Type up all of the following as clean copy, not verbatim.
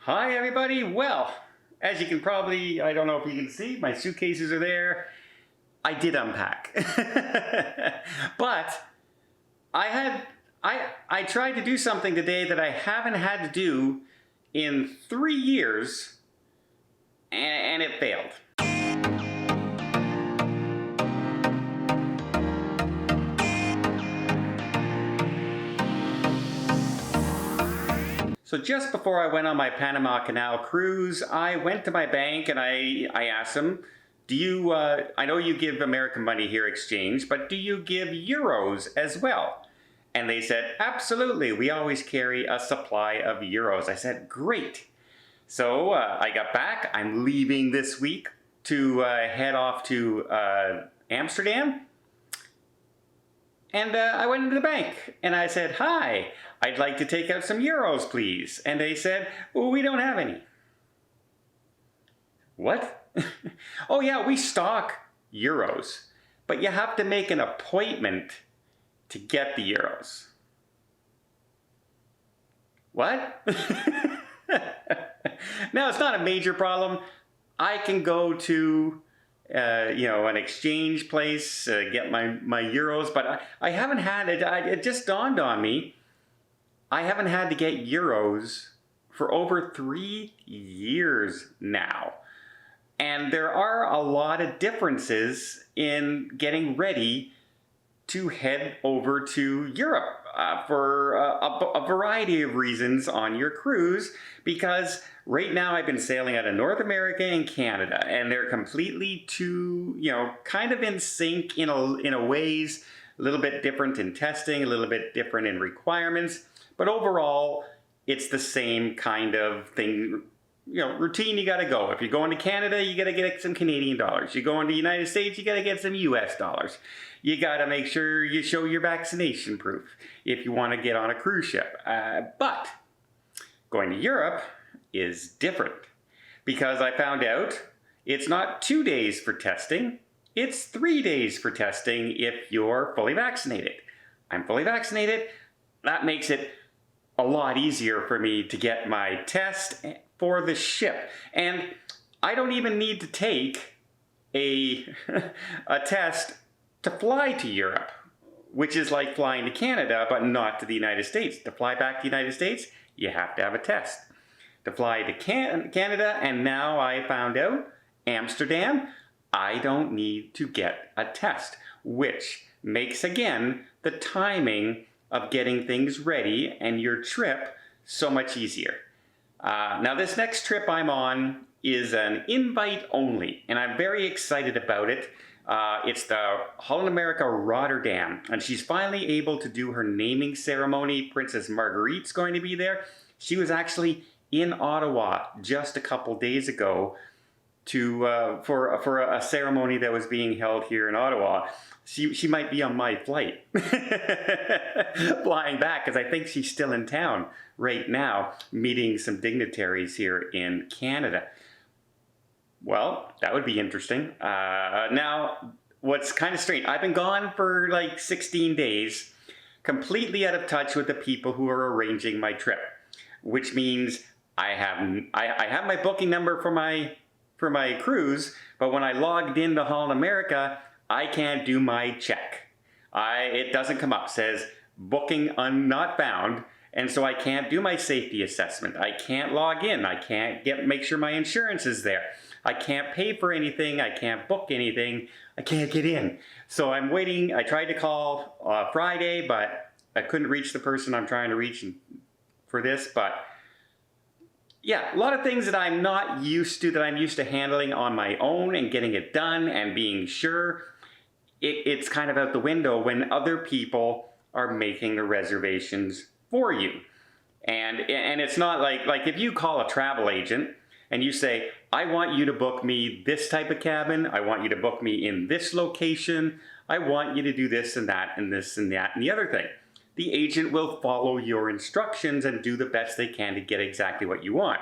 Hi everybody. Well, as you can probably, I don't know if you can see, my suitcases are there. I did unpack. But I tried to do something today that I haven't had to do in 3 years and it failed. So just before I went on my Panama Canal cruise, I went to my bank and I asked them, do you, I know you give American money here exchange, but do you give euros as well? And they said, absolutely, we always carry a supply of euros. I said, great. So I got back, I'm leaving this week to head off to Amsterdam. And I went into the bank and I said, hi, I'd like to take out some euros, please. And they said, well, we don't have any. What? Oh yeah, we stock euros, but you have to make an appointment to get the euros. What? Now, it's not a major problem. I can go to an exchange place, get my euros, but I haven't had it. It just dawned on me, I haven't had to get euros for over 3 years now. And there are a lot of differences in getting ready to head over to Europe for a variety of reasons on your cruise, because right now I've been sailing out of North America and Canada, and they're completely kind of in sync in a ways, a little bit different in testing, a little bit different in requirements, but overall it's the same kind of thing. Routine, you gotta go. If you're going to Canada, you gotta get some Canadian dollars. You're going to the United States, you gotta get some US dollars. You gotta make sure you show your vaccination proof if you wanna get on a cruise ship. But going to Europe is different, because I found out it's not 2 days for testing, it's 3 days for testing if you're fully vaccinated. I'm fully vaccinated. That makes it a lot easier for me to get my test for the ship. And I don't even need to take a test to fly to Europe, which is like flying to Canada, but not to the United States. To fly back to the United States, you have to have a test. To fly to Canada, and now I found out, Amsterdam, I don't need to get a test, which makes, again, the timing of getting things ready and your trip so much easier. Now, this next trip I'm on is an invite only, and I'm very excited about it. It's the Holland America Rotterdam, and she's finally able to do her naming ceremony. Princess Marguerite's going to be there. She was actually in Ottawa just a couple days ago for a ceremony that was being held here in Ottawa. She might be on my flight flying back, because I think she's still in town right now meeting some dignitaries here in Canada. Well, that would be interesting. Now, what's kind of strange, I've been gone for like 16 days, completely out of touch with the people who are arranging my trip, which means I have my booking number for my cruise, but when I logged into Holland America, I can't do my check. It doesn't come up. It says booking not found, and so I can't do my safety assessment. I can't log in. I can't make sure my insurance is there. I can't pay for anything. I can't book anything. I can't get in. So I'm waiting. I tried to call Friday, but I couldn't reach the person I'm trying to reach for this. But yeah, a lot of things that I'm not used to, that I'm used to handling on my own and getting it done and being sure. It's kind of out the window when other people are making the reservations for you. And it's not like if you call a travel agent and you say, I want you to book me this type of cabin, I want you to book me in this location, I want you to do this and that and this and that and the other thing. The agent will follow your instructions and do the best they can to get exactly what you want.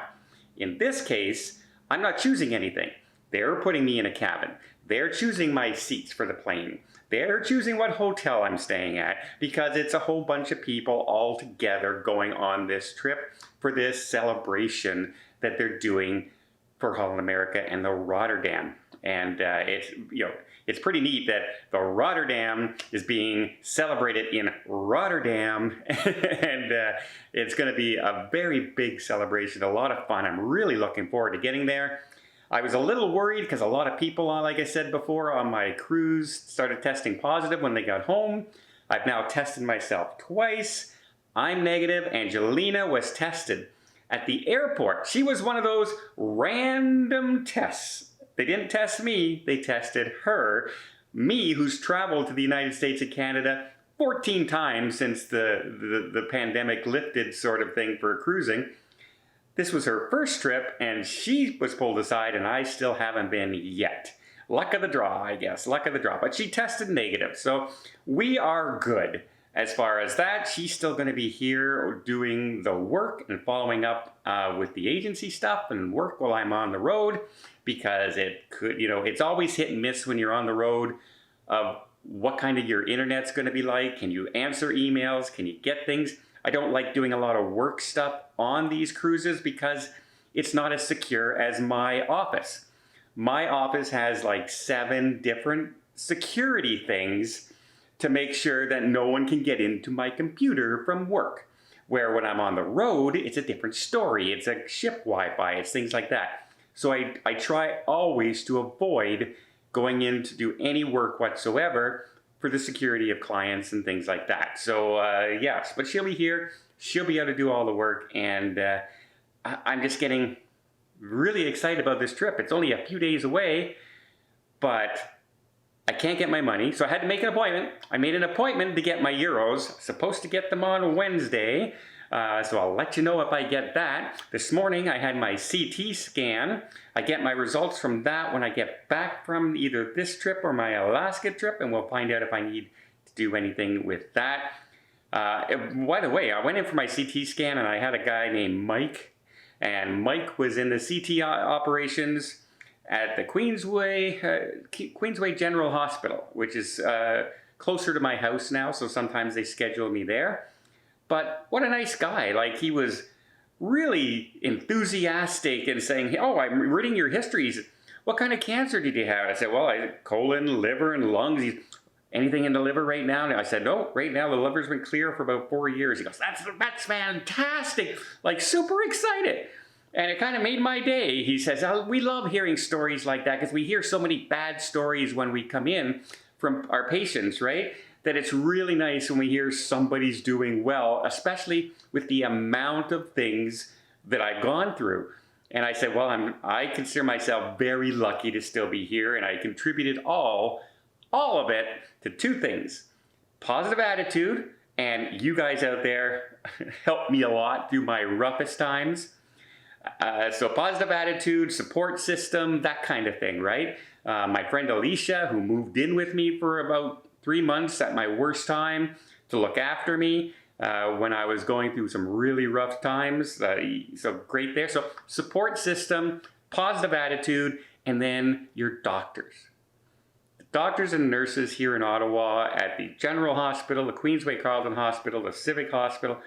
In this case, I'm not choosing anything. They're putting me in a cabin. They're choosing my seats for the plane. They're choosing what hotel I'm staying at because it's a whole bunch of people all together going on this trip for this celebration that they're doing for Holland America and the Rotterdam. And it's pretty neat that the Rotterdam is being celebrated in Rotterdam, and it's going to be a very big celebration, a lot of fun. I'm really looking forward to getting there. I was a little worried because a lot of people, like I said before, on my cruise started testing positive when they got home. I've now tested myself twice. I'm negative. Angelina was tested at the airport. She was one of those random tests. They didn't test me, they tested her. Me, who's traveled to the United States and Canada 14 times since the pandemic lifted sort of thing for cruising. This was her first trip, and she was pulled aside, and I still haven't been yet. Luck of the draw, I guess, luck of the draw. But she tested negative, so we are good. As far as that, she's still going to be here doing the work and following up with the agency stuff and work while I'm on the road, because it could, it's always hit and miss when you're on the road of what kind of your internet's going to be like. Can you answer emails? Can you get things? I don't like doing a lot of work stuff on these cruises because it's not as secure as my office. My office has like 7 different security things to make sure that no one can get into my computer from work. Where when I'm on the road, it's a different story. It's a ship Wi-Fi, it's things like that. So I try always to avoid going in to do any work whatsoever for the security of clients and things like that. So yes, but she'll be here. She'll be able to do all the work, and I'm just getting really excited about this trip. It's only a few days away, but I can't get my money, so I had to make an appointment. I made an appointment to get my euros. Supposed to get them on Wednesday, so I'll let you know if I get that. This morning I had my CT scan. I get my results from that when I get back from either this trip or my Alaska trip, and we'll find out if I need to do anything with that. By the way, I went in for my CT scan, and I had a guy named Mike, and Mike was in the CT operations at the Queensway General Hospital, which is closer to my house now, so sometimes they schedule me there. But what a nice guy. Like, he was really enthusiastic and saying, oh, I'm reading your histories. What kind of cancer did you have? I said, well, I had colon, liver, and lungs. Anything in the liver right now? And I said, no, right now the liver's been clear for about 4 years. He goes, that's fantastic. Like, super excited. And it kind of made my day. He says, oh, we love hearing stories like that because we hear so many bad stories when we come in from our patients, right? That it's really nice when we hear somebody's doing well, especially with the amount of things that I've gone through. And I said, well, I consider myself very lucky to still be here, and I contributed all of it to 2 things: positive attitude, and you guys out there helped me a lot through my roughest times. So positive attitude, support system, that kind of thing, right? My friend Alicia, who moved in with me for about 3 months at my worst time to look after me when I was going through some really rough times. So great there. So support system, positive attitude, and then your doctors. The doctors and nurses here in Ottawa at the General Hospital, the Queensway Carleton Hospital, the Civic Hospital,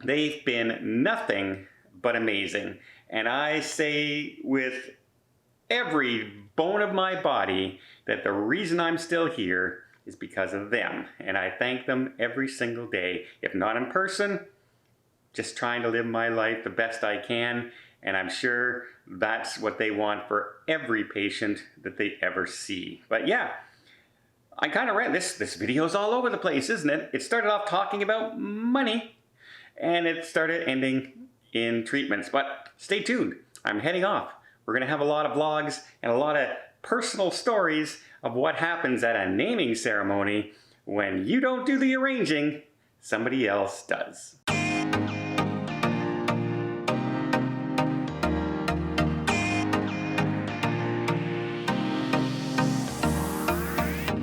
they've been nothing but amazing. And I say with every bone of my body that the reason I'm still here is because of them. And I thank them every single day. If not in person, just trying to live my life the best I can. And I'm sure that's what they want for every patient that they ever see. But yeah, I kind of ran this video's all over the place, isn't it? It started off talking about money, and it started ending in treatments. But stay tuned. I'm heading off. We're going to have a lot of vlogs and a lot of personal stories of what happens at a naming ceremony when you don't do the arranging, somebody else does.